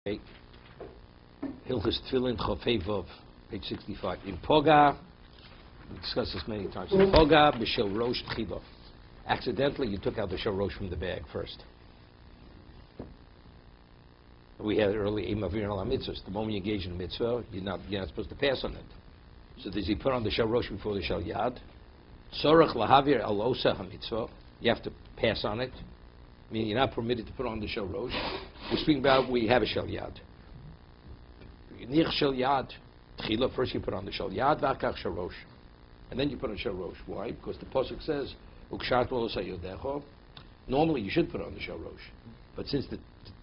Okay. Hilchos Tefillin Chofei Vov, page 65. In Poga, we discussed this many times. In Poga b'shel rosh tchila. Accidentally, you took out the shel rosh from the bag first. We had early Emor mitzvahs. The moment you engage in a mitzvah, you're not supposed to pass on it. So does he put on the shel rosh before the shel yad? Sorach lahavir al osa ha-mitzvah. You have to pass on it. I mean, you're not permitted to put on the shel rosh. We're speaking about we have a shel yad. Nich shel yad. Tchila, first you put on the shel yad, v'akach shel rosh. And then you put on shel rosh. Why? Because the pasuk says, ukshat lo sayodecho. Normally you should put on the shel rosh. But since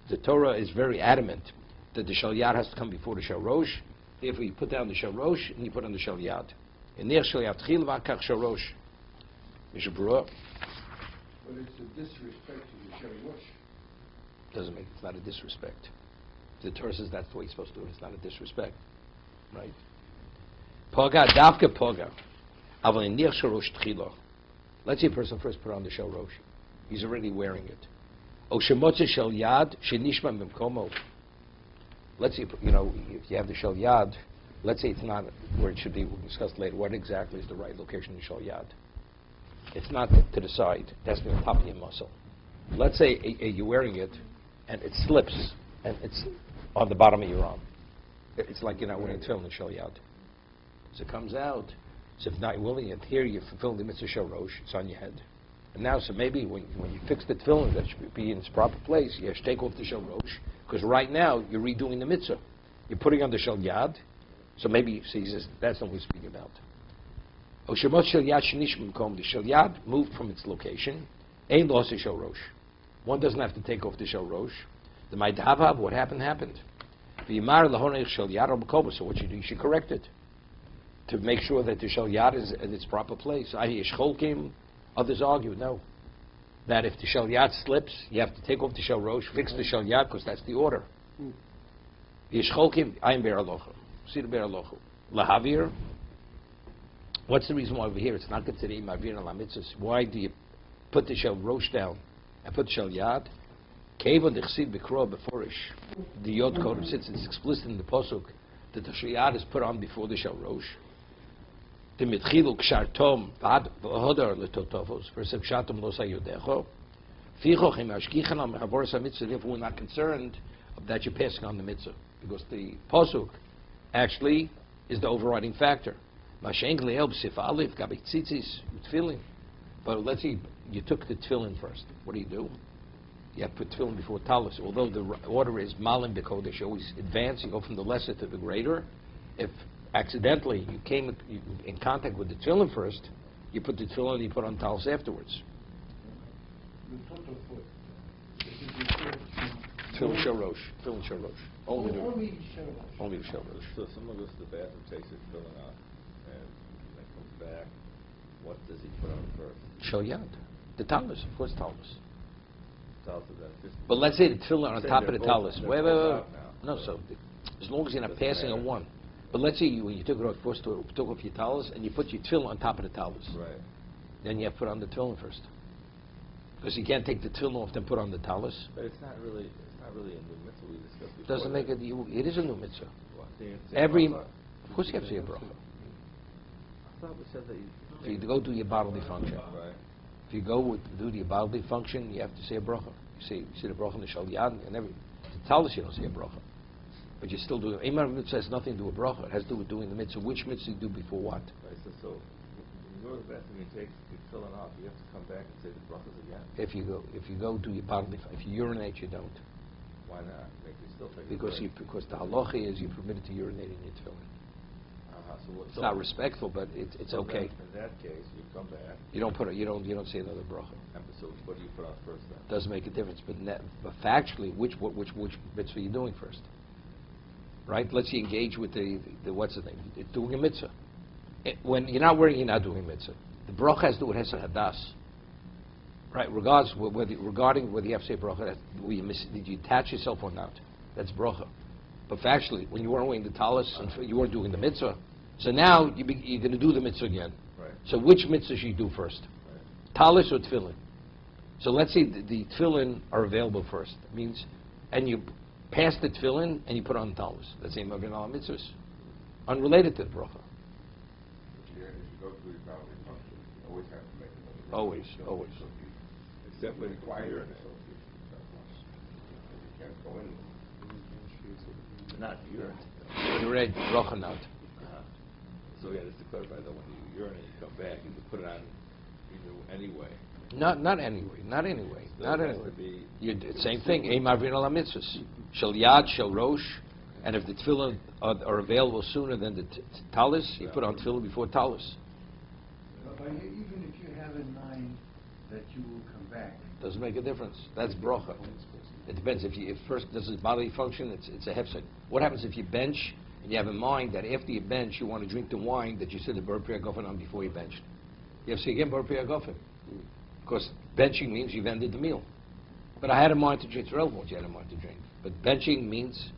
the Torah is very adamant that the shel yad has to come before the shel rosh, therefore you put down the shel rosh and you put on the shel yad. And nich shel yad tchila, v'akach shel rosh. Mishna Berura. But it's a disrespect to the shel rosh. Doesn't make it's not a disrespect. The Torah says that's the way you're supposed to do it. It's not a disrespect, right? Poga davka poga, aval nich shel rosh tchila. Let's say a person first put on the shel rosh. He's already wearing it. O shemotze shel yad shenishma b'mkomo. Let's say if you have the shel yad, let's say it's not where it should be. We'll discuss later what exactly is the right location of the shel yad. It's not to the side. It has to be on top of your muscle. Let's say you're wearing it, and it slips, and it's on the bottom of your arm. It's like you're not wearing tefillin in shel yad. So it comes out. So if not willing it, here you fulfill the mitzvah shel rosh. It's on your head. And now, so maybe when you fix the tefillin, that should be in its proper place. You have to take off the shel rosh, because right now you're redoing the mitzvah. You're putting on the shel yad. So maybe he says that's what we're speaking about. O shemot shel yad shenish b'mkom. The shel yad moved from its location. Ein lo asa shel rosh. One doesn't have to take off the shel rosh. The maidhavav, what happened. V'yimar lahonech shel yad al b'koba. So what you do, you should correct it to make sure that the shel yad is at its proper place. Others argue, no. That if the shel yad slips, you have to take off the shel rosh, fix the shel yad, because that's the order. Yishcholkim, ayin be'er alocha. See the be'er alocha. Lahavir. What's the reason why over here it's not considered mavir and lamitzvahs? Why do you put the shel rosh down and put the shel yad? Kevon dechsid b'kro beforish. The yod code, since it's explicit in the pasuk that the shel yad is put on before the shel rosh. We're not concerned that you're passing on the mitzvah, because the pasuk actually is the overriding factor. But let's see, you took the tefillin first. What do? You have to put tefillin before talis. Although the order is malim b'kodesh, you always advance, you go from the lesser to the greater. If accidentally you came in contact with the tefillin first, you put the tefillin and you put on talis afterwards. The total foot. Tefillin shel rosh. Tefillin shel rosh. Only the shel rosh. Only the shel rosh. So someone goes to the bathroom, takes his tefillin out, and then comes back. What does he put on first? Shel yad. The talis, of course, talis. Talis is that 50. But let's say the tefillin on top of the talis. Wait. No, So as long as you're not passing a one. But let's say when you took it off, first took off your talis and you put your tefillin on top of the talis. Right. Then you have to put on the tefillin first. Because you can't take the tefillin off then put on the talis. But it's not really a new mitzvah we discussed before. Doesn't make it. It is a new mitzvah. What? Of course you have to say a bracha. I thought we said that If you go do your bodily function. Right. If you go do your bodily function, you have to say a bracha. You say the bracha in the shel yad and every. The talis you don't say a bracha. But you still do it. Emor mitzvah has nothing to do with bracha. It has to do with doing the mitzvah. Which mitzvah you do before what? Right, so when you go to the bathroom and you take your tefillin off, you have to come back and say the brachas again? If you go do your bodily, if you urinate, you don't. Why not? Make you still take Because the halacha is you're permitted to urinate in your tefillin. It's not respectful, but it's okay. In that case, you come back. You don't say another bracha. And so what do you put on first then? Doesn't make a difference. But factually, which mitzvah are you doing first? Right? Let's engage with the what's the name? It's doing a mitzvah. When you're not wearing, you're not doing a mitzvah. The bracha has to do with Hesed Hadas. Right? Regarding whether you have to say bracha, did you attach yourself or not? That's bracha. But factually, when you weren't wearing the talis, and you weren't doing the mitzvah, so now you're going to do the mitzvah again. Right. So which mitzvah should you do first? Right. Talis or tefillin? So let's say the tefillin are available first. It means, and past the tefillin and you put on talis. That's the Emor mitzvahs, unrelated to the bracha. Yeah, if you go through the family function, you always have to make another. Always. Except when you urinate. You can't go in. Not urine. You read bracha not. So yeah, just to clarify that when you urinate, you come back, you can put it on anyway. Not anyway. So it has to be- Same thing. Emor mitzvahs. Shel yad, shel rosh, and if the tefillin are available sooner than the talis, you put on tefillin before talis. But even if you have in mind that you will come back. Doesn't make a difference. That's bracha. It depends. If first this is bodily function, it's a hefsek. What happens if you bench and you have in mind that after you bench you want to drink the wine that you said the bar priyagofen on before you benched? You have to say again bar priyagofen. Because benching means you've ended the meal. But I had in mind to drink. It's relevant what you had in mind to drink. But benching means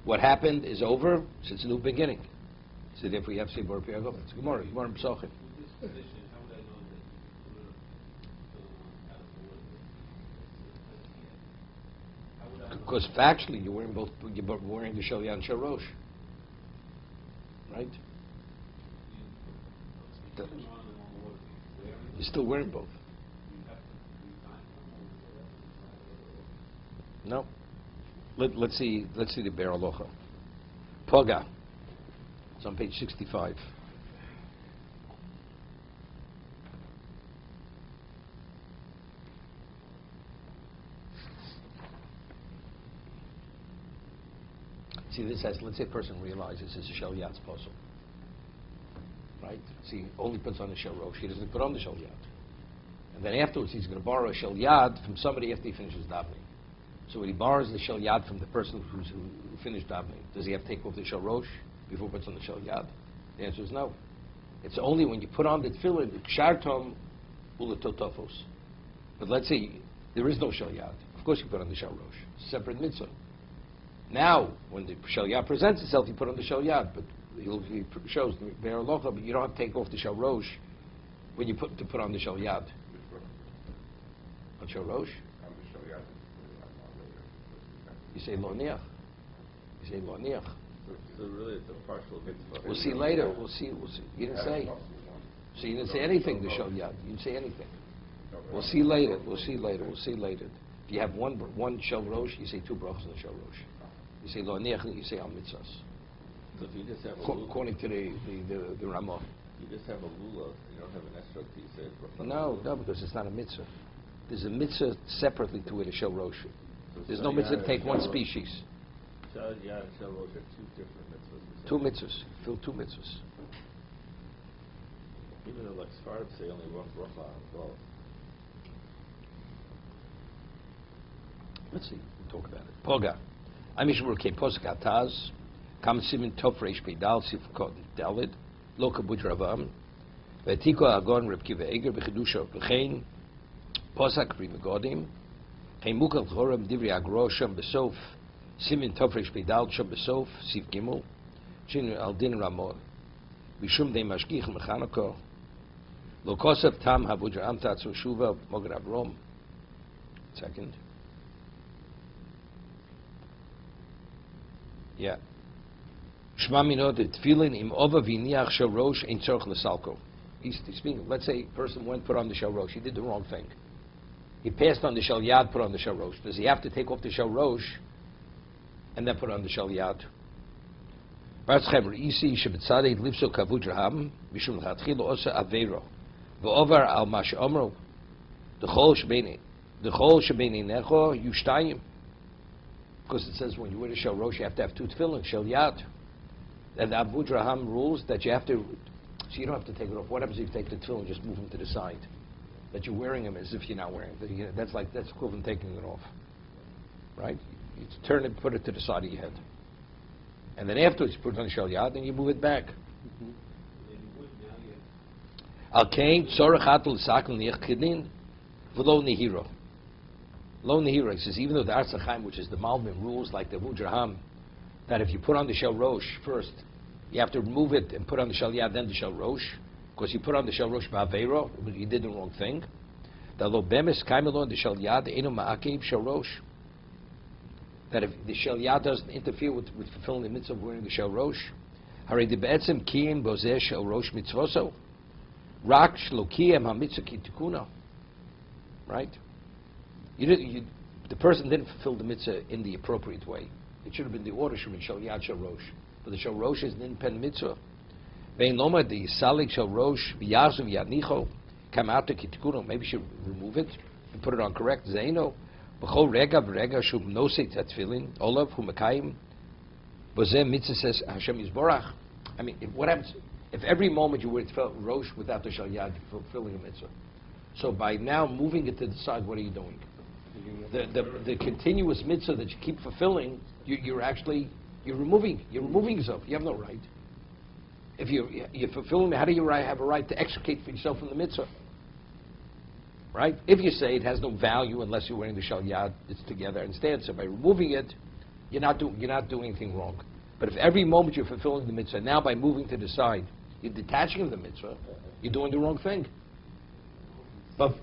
what happened is over, so it's a new beginning. So therefore you have to say bar priyagofen. It's Gemara Pesachim. Because factually, you're wearing both. You're wearing the shel yad and shel rosh, right? You're still wearing both. No. Let's see the Ber Alocha. Poga. It's on page 65. See, this has, let's say a person realizes it's a shel yad's puzzle. Right? See, only puts on the shel rosh, he doesn't put on the shel yad. And then afterwards he's going to borrow a shel yad from somebody after he finishes davening. So when he borrows the shel yad from the person who finished davening, does he have to take off the shel rosh before he puts on the shel yad? The answer is no. It's only when you put on the tefillin, the kshartom uletotofos. But let's say there is no shel yad. Of course you put on the shel rosh. Separate mitzvah. Now, when the shel yad presents itself, you put on the shel yad, but he shows the Ber Alocha, but you don't have to take off the shel rosh when you put on the shel yad. On shel rosh, you say lo niach. You say lo niach. So really, it's a partial mitzvah. We'll see later. We'll see. You didn't say. So you didn't say anything to shel yad. You didn't say anything. We'll see later. We'll see later. If you have one shel rosh, you say two brachos on the shel rosh. You say lo niach, and you say al mitzvahs. So if you just have a lula, According to the Ramah. you just have a lula, you don't have an esrog, you say bracha. No, because it's not a mitzvah. There's a mitzvah separately to it, a shel rosh. There's no Shel mitzvah Yad to take and one Shel Rosh. species. Shel Yad and Shel Rosh are two different mitzvahs. Two mitzvahs. Fill two mitzvahs. Even though like Sfardim say only one bracha on both. Let's see. We'll talk about it. Poga. Mishna Berura Tefillin posuk ataz. Kam simin tov reish peidal sifkot dalid. Lo kabut ravam. V'etiko agon Reb Kiva Eger b'chidusha v'chein. Posuk pri megodim. Chein mukal chorem divri agro sham besof. Simin tov reish peidal sham besof. Sif gimel. Shinu al din ramon. Mishum de mashgich mechanoko. Lo kosav tam habud ram tatzu shuva moger avrom. Second. Yeah. Shma minot tefillin im ova v'niach shel rosh ein tzorch lesalko. He's speaking. Let's say a person went put on the shel rosh. He did the wrong thing. He passed on the shel yad, put on the shel rosh. Does he have to take off the shel rosh and then put on the shel yad? Barz Chaver isi shebetzadei lipso kavud raham mishum lechatchila osa aveiro v'ovar al ma she'omru d'chol shebeini necho yushtayim. Because it says when you wear the shel rosh, you have to have two tefillin, shel yad. And the Abu Draham rules that you have to, so you don't have to take it off. What happens if you take the tefillin, just move them to the side? That you're wearing them as if you're not wearing them. That's equivalent to taking it off. Right? You turn it, put it to the side of your head. And then afterwards you put it on the shel yad and you move it back. Al-Kain, tzorach atul sakal niach kedin, v'lo nehiro. Lo Nehira, he says, even though the Arz Chaim, which is the Malbim, rules like the Abu Draham, that if you put on the Shel Rosh first, you have to remove it and put on the Shel Yad, then the Shel Rosh, because you put on the Shel Rosh Ba'aveiro, you did the wrong thing. The Lo Bemis Kaimelo, the Shel Yad, Eno Ma'akev Shel Rosh. that if the shel yad doesn't interfere with fulfilling the mitzvah of wearing the shel rosh, harei de be'etzem kiyim bozeh shel rosh mitzvoso, rak shlo kiyem ha-mitzvah ki tikuna. Right? The person didn't fulfill the mitzvah in the appropriate way. It should have been the order, should have been shel yad shel rosh. But the shel rosh is an independent mitzvah. Vein loma the salik shel rosh v'yazu v'yadnicho come out to kitikuna. Maybe you should remove it and put it on correct. Zaino b'chol rega v'rega shub nosei tefillin olav hu mekayim b'zeh mitzvah says Hashem Yisborach. I mean, what happens if every moment you wear rosh without the shel yad fulfilling a mitzvah? So by now moving it to the side, what are you doing? The continuous mitzvah that you keep fulfilling, you're removing yourself. You have no right. If you're fulfilling, how do you have a right to extricate yourself from the mitzvah? Right? If you say it has no value unless you're wearing the shel yad, it's together. Instead, so by removing it, you're not doing anything wrong. But if every moment you're fulfilling the mitzvah, now by moving to the side, you're detaching from the mitzvah, you're doing the wrong thing. But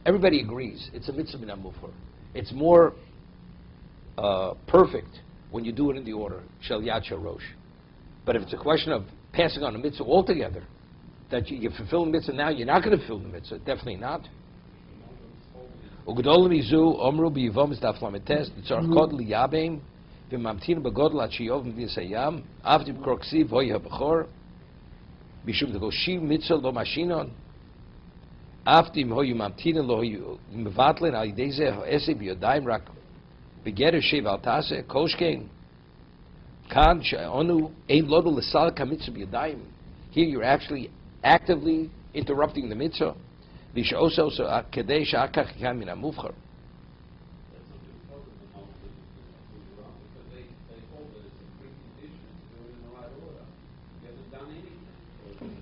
everybody agrees it's a mitzvah min ha-mufchar. It's more perfect when you do it in the order shel yad shel rosh. But if it's a question of passing on a mitzvah altogether, that you're fulfilling the mitzvah now, you're not going to fulfill the mitzvah. Definitely not. וממתין בגודל עד שיוב מביס הים, אף דבקור כסיב הוי הבכור, משום דגושים מצל לא משינון, אף דם הוי ממתינן לא הוי מבטלן על ידי זה העסק בידיים רק בגדר שב על תעשה, כל שכן, כאן שאנו אין לנו לסלק המצווה בידיים. Here you're actually actively interrupting the mitzvah, ושעושה כדי שאחר כך יקיים מן המובחר.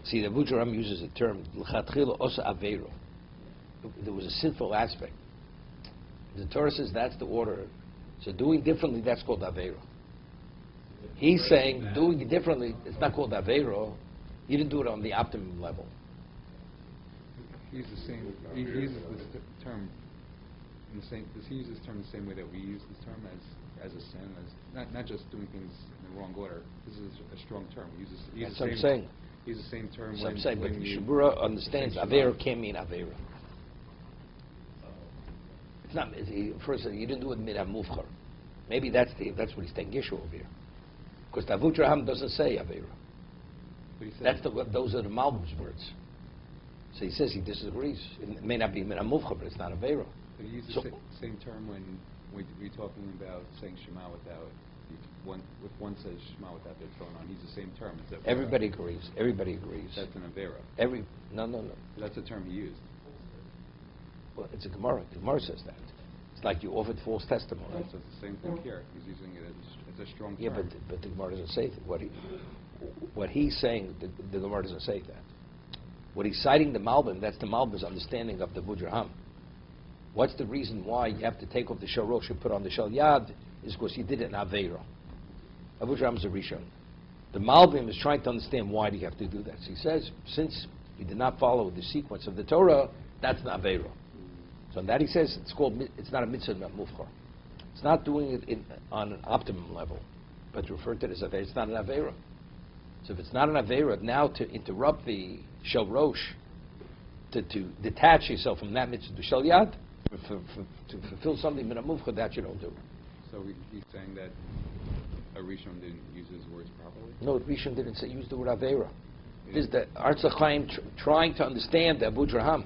See, the Vujaram uses the term l'chatchila osa aveiro. There was a sinful aspect. The Torah says that's the order. So doing differently, that's called aveiro. He's saying doing it differently, it's not called aveiro. You didn't do it on the optimum level. He uses the same. He uses this term in the same. Does he use this term the same way that we use this term as a sin, as not just doing things in the wrong order? This is a strong term. He uses. That's what I'm saying. Use the same term. So I'm saying, but Mishna Berura understands Avera can't mean Avera. It's not. First, you didn't do it mid Mufchar. Maybe that's what he's taking issue over here, because the Avutraham doesn't say Avera. Those are the Malbim's words. So he says he disagrees. It may not be mid Mufchar, but it's not Avera. But he uses the same term when we're talking about saying Shema without. If one says Shema without their phone on, he's the same term. Everybody agrees. Everybody agrees. That's an Avera. No. That's the term he used. Well, it's a Gemara. The Gemara says that. It's like you offered false testimony. That's the same thing here. He's using it as a strong term. Yeah, but the Gemara doesn't say that. What he's saying, the Gemara doesn't say that. What he's citing the Malbim, that's the Malbim's understanding of the Vudraham. What's the reason why you have to take off the Shel Rosh and put on the Shel Yad? Is because he did it in Aveira. Avudraham is a Rishon. The Malbim is trying to understand why do you have to do that. So he says, since we did not follow the sequence of the Torah, that's an Aveira. So in that he says it's not a mitzvah mufchar. It's not doing it on an optimum level, but referred to it as Aveira. It's not an Aveira. So if it's not an Aveira, now to interrupt the Shel Rosh, to detach yourself from that mitzvah to Shel Yad, to fulfill something min mufchar, that you don't do. So he's saying that a Rishon didn't use his words properly? No, Rishon didn't use the word Aveira. This is the Arz Chaim trying to understand the Avudraham.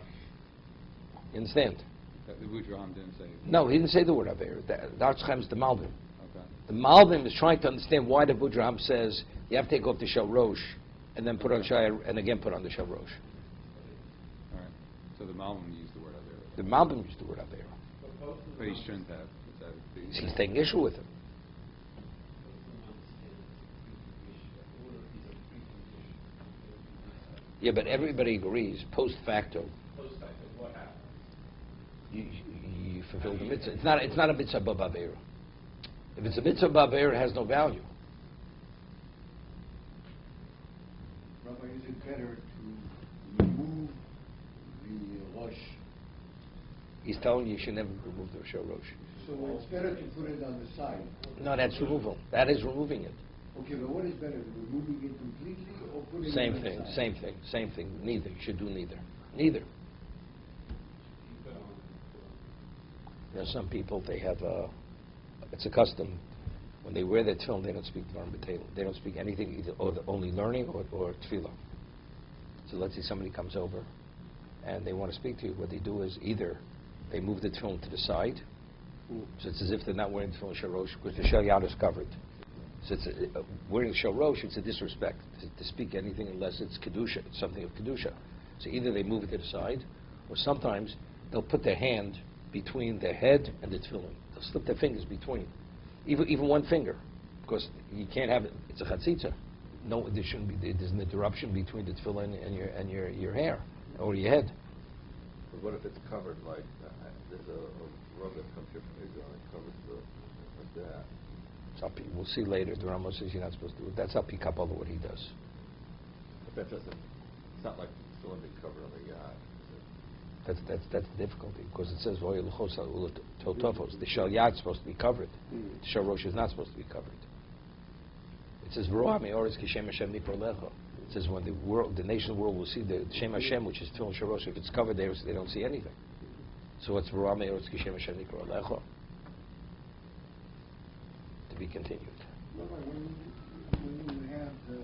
You understand? The Vudraham didn't say. No, he didn't say the word Aveira. The Arz Chaim is the Malbim. Okay. The Malbim is trying to understand why the Vudraham says you have to take off the Shel Rosh and then put on Shai and again put on the Shel Rosh. All right. So the Malbim used the word Aveira. The Malbim used the word Aveira. But he shouldn't have. He's taking issue with him. Yeah, but everybody agrees, post facto. Post facto, what happened? You fulfill the mitzvah. It's not a mitzvah b'aveira. If it's a mitzvah b'aveira, it has no value. Rabbi, is it better to remove He's telling you should never remove the shorosh. So it's better to put it on the side. No, that's removal. That is removing it. Okay, but what is better, removing it completely or putting it Same on the thing, side? same thing. Neither. You should do neither. Neither. Some people, they have it's a custom. When they wear their tefillin, they don't speak Dvarim B'Teilim. They don't speak anything, either or only learning or tefillah. So let's say somebody comes over and they want to speak to you. What they do is either they move the tefillin to the side, so it's as if they're not wearing tefillin shorosh because the shel yad is covered. So it's wearing shorosh, it's a disrespect to speak anything unless it's kedusha, it's something of kedusha. So either they move it to the side, or sometimes they'll put their hand between their head and the tefillin. They'll slip their fingers between, even one finger, because you can't have it. It's a chatzitza. No, there shouldn't be. There's an interruption between the tefillin and your hair or your head. But what if it's covered like there's a rug that comes here from Israel and it covers like that? We'll see later. The Rambam says you're not supposed to do it. That's up Kabbalah what he does. But that doesn't. It's not like the tefillin being covered on the yad. That's the difficulty, because it says the shel yad is supposed to be covered. The shel rosh is not supposed to be covered. It says it says when the nation world will see the Shem Hashem, which is tefillin shel rosh, if it's covered, they don't see anything. So it's V'roa me'oretz kishem Hashem nikra lecha. To be continued. When you have the